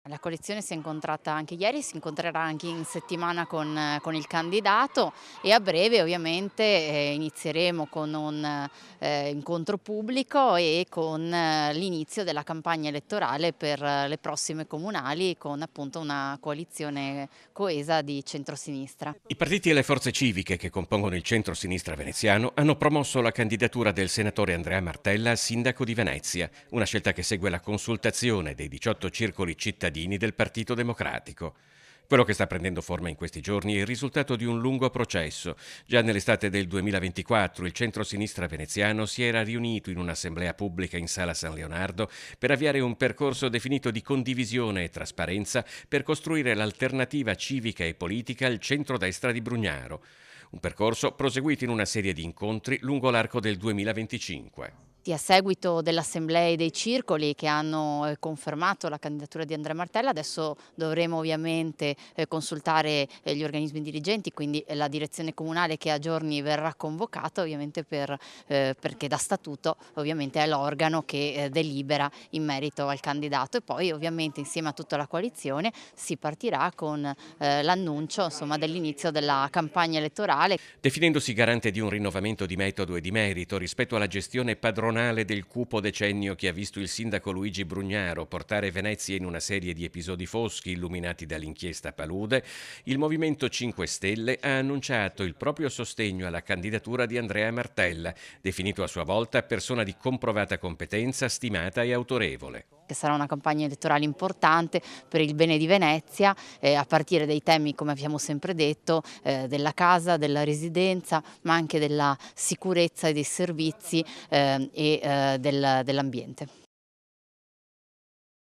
La coalizione si è incontrata anche ieri, si incontrerà anche in settimana con il candidato e a breve ovviamente inizieremo con un incontro pubblico e con l'inizio della campagna elettorale per le prossime comunali con appunto una coalizione coesa di centrosinistra. I partiti e le forze civiche che compongono il centro-sinistra veneziano hanno promosso la candidatura del senatore Andrea Martella a sindaco di Venezia, una scelta che segue la consultazione dei 18 circoli cittadini del Partito Democratico. Quello che sta prendendo forma in questi giorni è il risultato di un lungo processo. Già nell'estate del 2024 il centro-sinistra veneziano si era riunito in un'assemblea pubblica in Sala San Leonardo per avviare un percorso definito di condivisione e trasparenza per costruire l'alternativa civica e politica al centrodestra di Brugnaro. Un percorso proseguito in una serie di incontri lungo l'arco del 2025. Sì, a seguito delle assemblee dei circoli che hanno confermato la candidatura di Andrea Martella, adesso dovremo ovviamente consultare gli organismi dirigenti, quindi la direzione comunale che a giorni verrà convocata ovviamente perché da statuto ovviamente è l'organo che delibera in merito al candidato e poi ovviamente insieme a tutta la coalizione si partirà con l'annuncio insomma, dell'inizio della campagna elettorale. Definendosi garante di un rinnovamento di metodo e di merito rispetto alla gestione padronale del cupo decennio che ha visto il sindaco Luigi Brugnaro portare Venezia in una serie di episodi foschi illuminati dall'inchiesta Palude, il Movimento 5 Stelle ha annunciato il proprio sostegno alla candidatura di Andrea Martella, definito a sua volta persona di comprovata competenza, stimata e autorevole. Che sarà una campagna elettorale importante per il bene di Venezia, a partire dai temi, come abbiamo sempre detto, della casa, della residenza, ma anche della sicurezza e dei servizi, dell'ambiente.